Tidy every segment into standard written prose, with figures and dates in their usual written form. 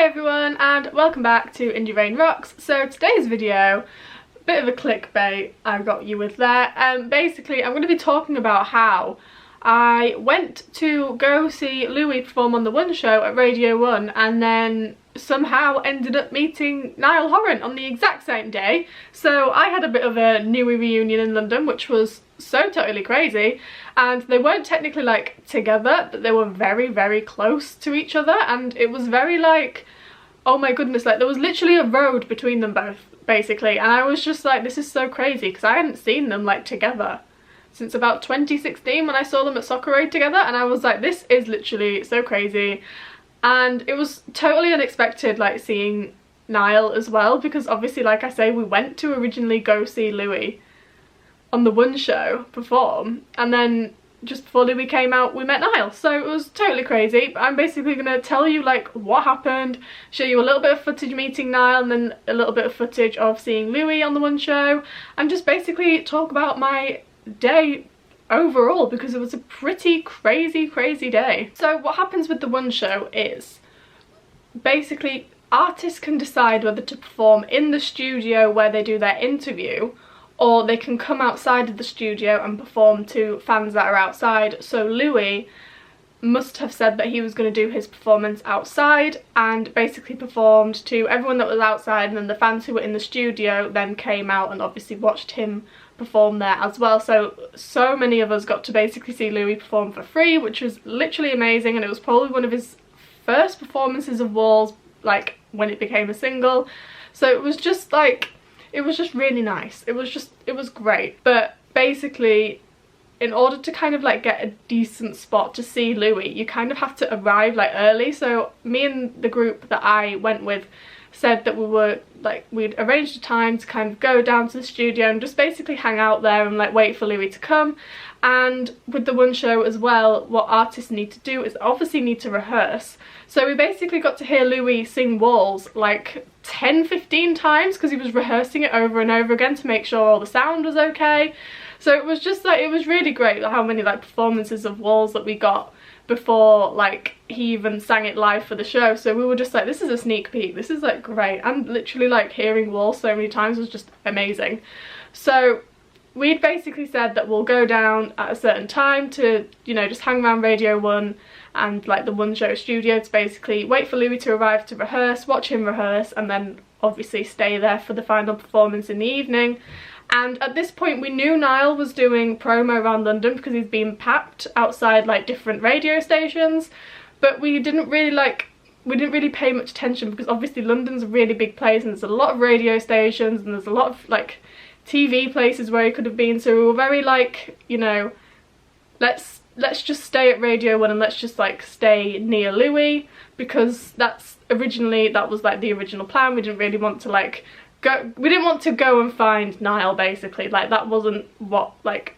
Hi everyone and welcome back to Indie Rain Rocks. So today's video, a bit of a clickbait I got you with there. Basically I'm going to be talking about how I went to go see Louis perform on the One Show at Radio 1 and then somehow ended up meeting Niall Horan on the exact same day. So I had a bit of a NOUIS reunion in London, which was so totally crazy, and they weren't technically like together, but they were very close to each other, and it was very like, oh my goodness, like there was literally a road between them both basically, and I was just like, this is so crazy because I hadn't seen them like together since about 2016 when I saw them at Soccer Aid together, and I was like, this is literally so crazy. And it was totally unexpected like seeing Niall as well, because obviously, like I say, we went to originally go see Louis on the One Show perform, and then just before Louis came out we met Niall, so it was totally crazy. But I'm basically going to tell you like what happened, show you a little bit of footage meeting Niall and then a little bit of footage of seeing Louis on the One Show, and just basically talk about my day overall, because it was a pretty crazy day. So what happens with the One Show is basically artists can decide whether to perform in the studio where they do their interview, or they can come outside of the studio and perform to fans that are outside. So Louis must have said that he was going to do his performance outside and basically performed to everyone that was outside, and then the fans who were in the studio then came out and obviously watched him perform there as well. So many of us got to basically see Louis perform for free, which was literally amazing, and it was probably one of his first performances of Walls, like when it became a single. So it was just like, it was just really nice. It was great. But basically, in order to kind of like get a decent spot to see Louis, you kind of have to arrive like early. So me and the group that I went with said that we'd arranged a time to kind of go down to the studio and just basically hang out there and like wait for Louis to come. And with the One Show as well, what artists need to do is obviously need to rehearse. So we basically got to hear Louis sing Walls like 10-15 times because he was rehearsing it over and over again to make sure all the sound was okay. So it was just like, it was really great how many like performances of Walls that we got before like he even sang it live for the show. So we were just like, this is a sneak peek, this is like great. And literally like hearing Walls so many times was just amazing. So we'd basically said that we'll go down at a certain time to, you know, just hang around Radio 1 and like the One Show studio to basically wait for Louis to arrive to rehearse, watch him rehearse, and then obviously stay there for the final performance in the evening. And at this point we knew Niall was doing promo around London because he's been papped outside like different radio stations, but we didn't really pay much attention because obviously London's a really big place and there's a lot of radio stations and there's a lot of like TV places where he could have been. So we were very like, you know, let's just stay at Radio 1 and let's just like stay near Louis, because that was like the original plan. We didn't really want to like we didn't want to go and find Niall basically, like that wasn't what like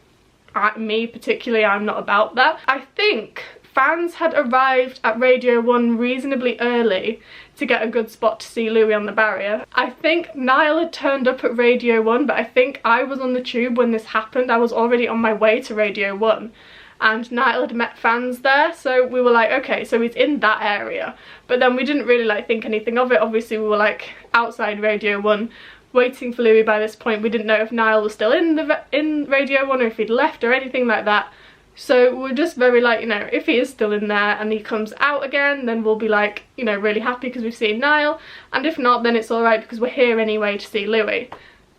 me particularly, I'm not about that. I think fans had arrived at Radio 1 reasonably early to get a good spot to see Louis on the barrier. I think Niall had turned up at Radio 1, but I think I was on the tube when this happened. I was already on my way to Radio 1 and Niall had met fans there, so we were like, okay, so he's in that area. But then we didn't really like think anything of it. Obviously we were like outside Radio 1 waiting for Louis by this point. We didn't know if Niall was still in Radio 1 or if he'd left or anything like that. So we're just very like, you know, if he is still in there and he comes out again, then we'll be like, you know, really happy because we've seen Niall, and if not, then it's alright because we're here anyway to see Louis.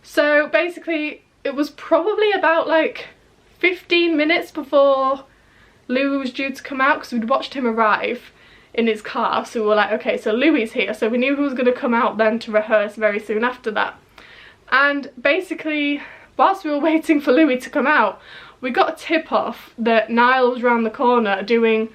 So basically it was probably about like 15 minutes before Louis was due to come out, because we'd watched him arrive in his car, so we were like, okay, so Louis is here, so we knew he was going to come out then to rehearse very soon after that. And basically whilst we were waiting for Louis to come out, we got a tip off that Niall was around the corner doing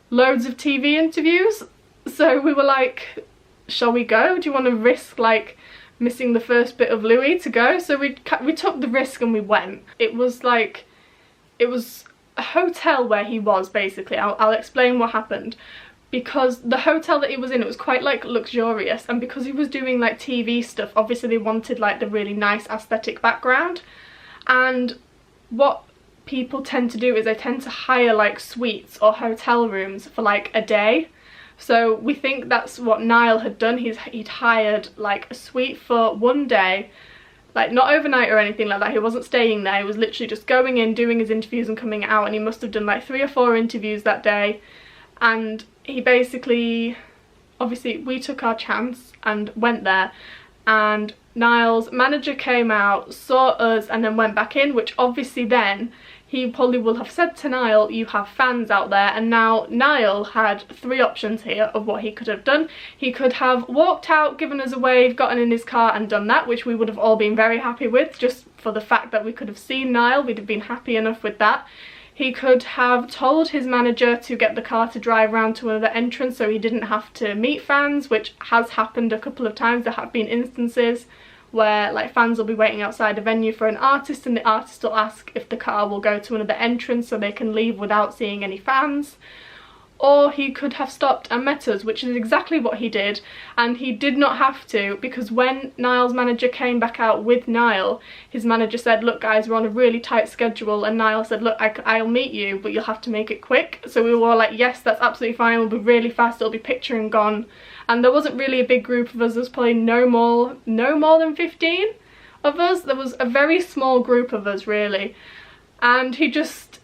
loads of TV interviews. So we were like, shall we go? Do you want to risk like missing the first bit of Louis to go? So we took the risk and we went. It was like, it was a hotel where he was basically. I'll explain what happened. Because the hotel that he was in, it was quite like luxurious, and because he was doing like TV stuff, obviously they wanted like the really nice aesthetic background. And what people tend to do is they tend to hire like suites or hotel rooms for like a day. So we think that's what Niall had done. He'd hired like a suite for one day, like not overnight or anything like that. He wasn't staying there. He was literally just going in, doing his interviews and coming out, and he must have done like 3 or 4 interviews that day. And he basically, obviously we took our chance and went there, and Niall's manager came out, saw us, and then went back in, which obviously then he probably will have said to Niall, you have fans out there. And now Niall had 3 options here of what he could have done. He could have walked out, given us a wave, gotten in his car and done that, which we would have all been very happy with, just for the fact that we could have seen Niall. We'd have been happy enough with that. He could have told his manager to get the car to drive round to another entrance so he didn't have to meet fans, which has happened a couple of times. There have been instances where like fans will be waiting outside a venue for an artist, and the artist will ask if the car will go to another entrance so they can leave without seeing any fans. Or he could have stopped and met us, which is exactly what he did, and he did not have to, because when Niall's manager came back out with Niall, his manager said, look guys, we're on a really tight schedule, and Niall said, look, I'll meet you, but you'll have to make it quick. So we were all like, yes, that's absolutely fine, we'll be really fast, it'll be picture and gone. And there wasn't really a big group of us. There was probably no more than 15 of us. There was a very small group of us really, and he just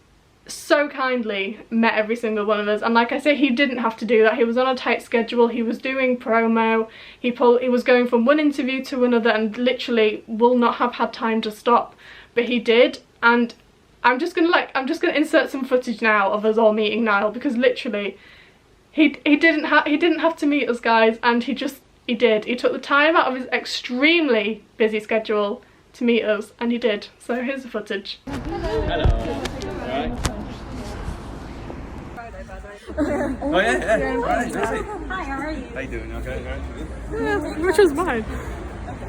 so kindly met every single one of us. And like I say, he didn't have to do that. He was on a tight schedule, he was doing promo, he was going from one interview to another, and literally will not have had time to stop, but he did. And I'm just gonna insert some footage now of us all meeting Niall, because literally he didn't have to meet us guys, and he did. He took the time out of his extremely busy schedule to meet us, and he did. So here's the footage. Hello. Alright. Oh yeah. Right, Hi, how are you? how you doing? Okay, right. Yeah, which was mine.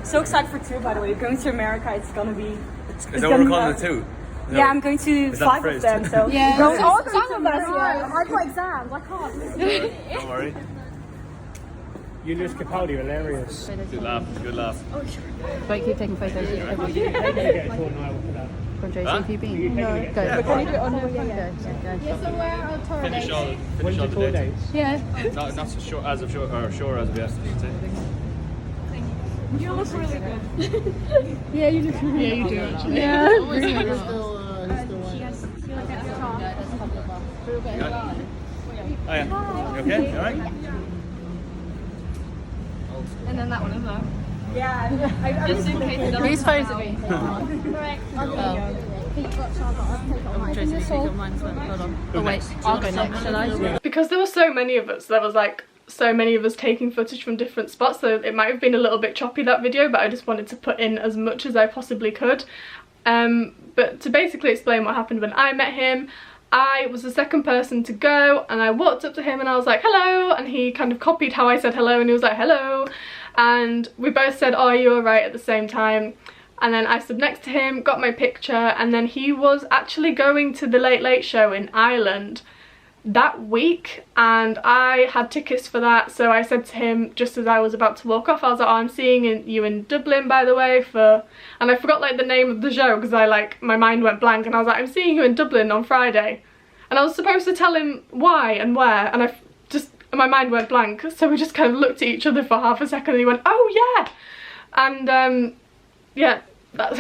So excited for 2, by the way. Going to America, it's gonna be... Is that what we're calling it too? Yeah, I'm going to 5 of them, so... Yeah, going all to some of us, yeah. I've got exams, I can't. Don't worry. Julius Capaldi, hilarious. Good laugh, good laugh. Oh, sure. Wait, keep taking photos. They're going to get a tour Niall for that. From Tracy, Huh? have you been? No. Go. Yeah, Can you do it on the go? Yeah, so where are tour Finish dates? all, When's finish all your the tour dates. dates? Yeah. Not so sure as of yesterday. You look really good. Yeah, you look really Yeah, you do actually. Yeah. Oh yeah. You okay? You alright? And then that one as well. Yeah, I Just in case it doesn't. Whose phone's it? Correct. Tracy, you take mine as well. Hold on. Oh wait, I'll go next, shall I? Because there were so many of us, there was like so many of us taking footage from different spots, so it might have been a little bit choppy, that video, but I just wanted to put in as much as I possibly could. But to basically explain what happened when I met him, I was the second person to go, and I walked up to him and I was like, hello, and he kind of copied how I said hello, and he was like, hello, and we both said, oh, are you alright, at the same time. And then I stood next to him, got my picture, and then he was actually going to the Late Late Show in Ireland that week, and I had tickets for that. So I said to him just as I was about to walk off, I was like, oh, I'm seeing you in Dublin, by the way, and I forgot like the name of the show because my mind went blank, and I was like, I'm seeing you in Dublin on Friday, and I was supposed to tell him why and where, and my mind went blank, so we just kind of looked at each other for half a second, and he went, oh yeah, and yeah, that's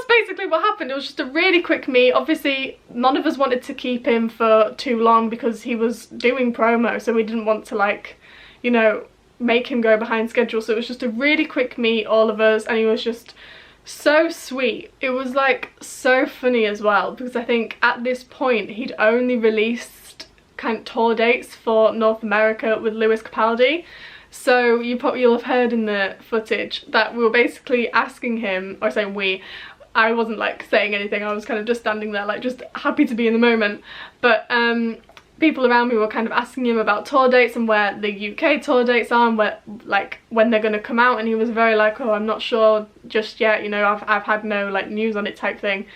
basically what happened. It was just a really quick meet. Obviously none of us wanted to keep him for too long because he was doing promo, so we didn't want to, like, you know, make him go behind schedule, so it was just a really quick meet, all of us, and he was just so sweet. It was like so funny as well, because I think at this point he'd only released kind of tour dates for North America with Lewis Capaldi. So you'll have heard in the footage that we were basically asking him, or saying we, I wasn't like saying anything, I was kind of just standing there like just happy to be in the moment, but people around me were kind of asking him about tour dates and where the UK tour dates are and where, like, when they're going to come out, and he was very like, oh, I'm not sure just yet, you know, I've had no like news on it type thing.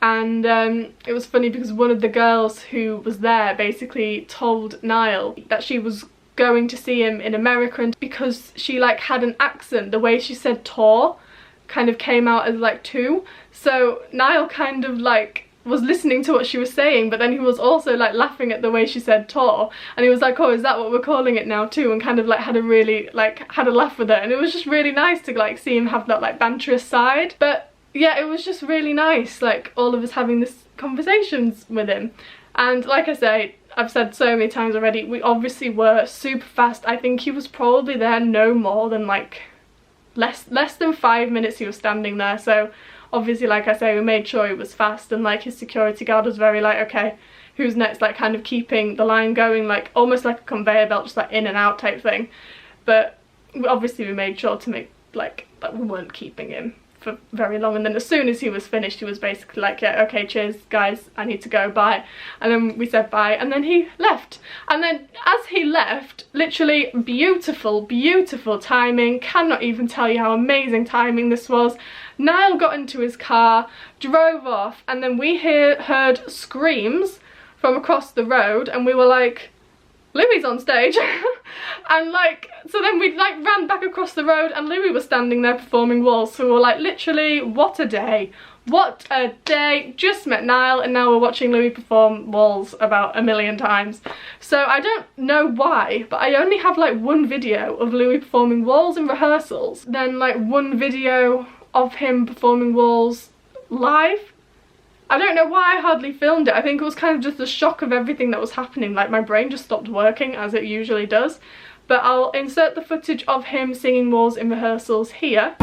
And it was funny because one of the girls who was there basically told Niall that she was going to see him in America, and because she like had an accent, the way she said tour kind of came out as like two, so Niall kind of like was listening to what she was saying, but then he was also like laughing at the way she said tour, and he was like, oh, is that what we're calling it now too, and kind of like had a really like had a laugh with it, and it was just really nice to like see him have that like banterous side. But yeah, it was just really nice, like all of us having this conversations with him. And like I say, I've said so many times already, we obviously were super fast. I think he was probably there no more than like less than 5 minutes he was standing there. So obviously, like I say, we made sure he was fast, and like his security guard was very like, okay, who's next, like kind of keeping the line going, like almost like a conveyor belt, just like in and out type thing. But obviously we made sure to make like that we weren't keeping him for very long, and then as soon as he was finished, he was basically like, yeah, okay, cheers guys, I need to go, bye. And then we said bye, and then he left. And then as he left, literally beautiful timing, cannot even tell you how amazing timing this was. Niall got into his car, drove off, and then we heard screams from across the road, and we were like, Louis on stage. And like, so then we like ran back across the road, and Louis was standing there performing waltz. So we were like, literally, what a day, what a day. Just met Niall, and now we're watching Louis perform waltz about 1,000,000 times. So I don't know why, but I only have like one video of Louis performing waltz in rehearsals, then like one video of him performing waltz live. I don't know why I hardly filmed it. I think it was kind of just the shock of everything that was happening. Like my brain just stopped working, as it usually does. But I'll insert the footage of him singing waltz in rehearsals here.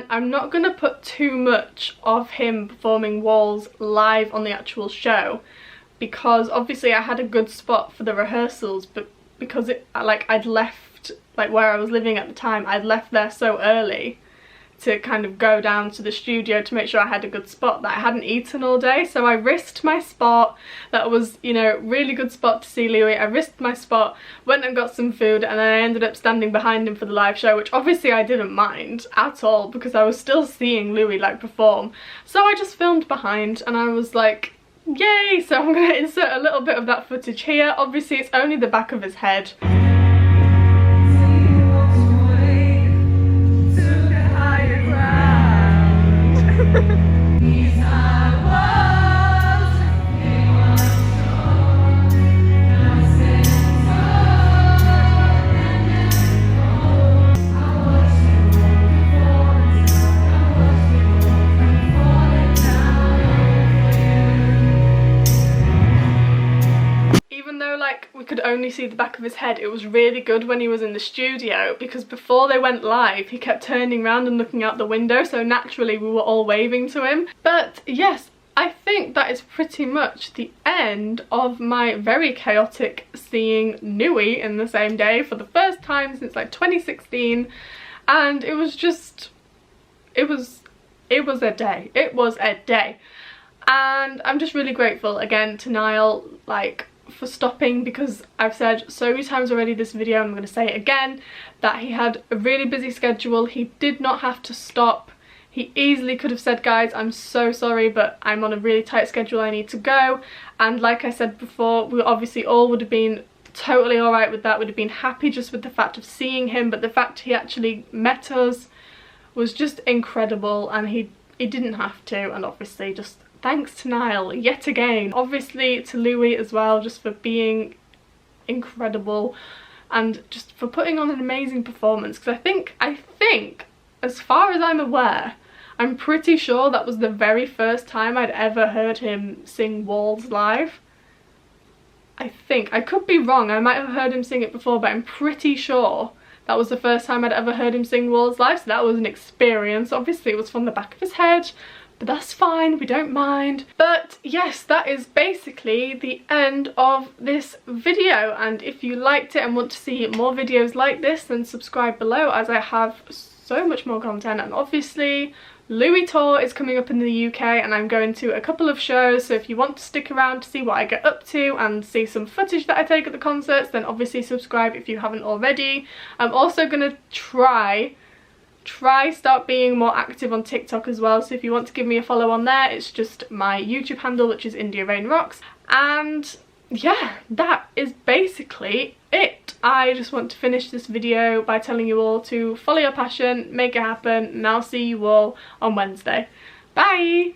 I'm not going to put too much of him performing waltz live on the actual show, because obviously I had a good spot for the rehearsals, but because I'd left, like where I was living at the time, I'd left there so early to kind of go down to the studio to make sure I had a good spot, that I hadn't eaten all day. So I risked my spot, that was, you know, really good spot to see Louis. I risked my spot, went and got some food, and then I ended up standing behind him for the live show, which obviously I didn't mind at all, because I was still seeing Louis like perform. So I just filmed behind, and I was like, yay. So I'm going to insert a little bit of that footage here. Obviously it's only the back of his head. Only see the back of his head, it was really good when he was in the studio, because before they went live he kept turning around and looking out the window, so naturally we were all waving to him. But yes, I think that is pretty much the end of my very chaotic seeing NOUIS in the same day for the first time since like 2016, and it was just, it was a day. It was a day. And I'm just really grateful again to Niall, like, for stopping, because I've said so many times already this video, and I'm going to say it again, that he had a really busy schedule. He did not have to stop. He easily could have said, guys, I'm so sorry, but I'm on a really tight schedule, I need to go. And like I said before, we obviously all would have been totally alright with that, would have been happy just with the fact of seeing him, but the fact he actually met us was just incredible, and he didn't have to. And obviously just thanks to Niall yet again, obviously to Louis as well, just for being incredible and just for putting on an amazing performance. Because I think as far as I'm aware, I'm pretty sure that was the very first time I'd ever heard him sing waltz live. I think, I could be wrong, I might have heard him sing it before, but I'm pretty sure that was the first time I'd ever heard him sing waltz live. So that was an experience. Obviously it was from the back of his head, but that's fine, we don't mind. But yes, that is basically the end of this video, and if you liked it and want to see more videos like this, then subscribe below, as I have so much more content. And obviously Louis tour is coming up in the UK and I'm going to a couple of shows, so if you want to stick around to see what I get up to and see some footage that I take at the concerts, then obviously subscribe if you haven't already. I'm also going to try start being more active on TikTok as well, so if you want to give me a follow on there, it's just my YouTube handle, which is India Rain Rocks. And yeah, that is basically it. I just want to finish this video by telling you all to follow your passion, make it happen, and I'll see you all on Wednesday. Bye!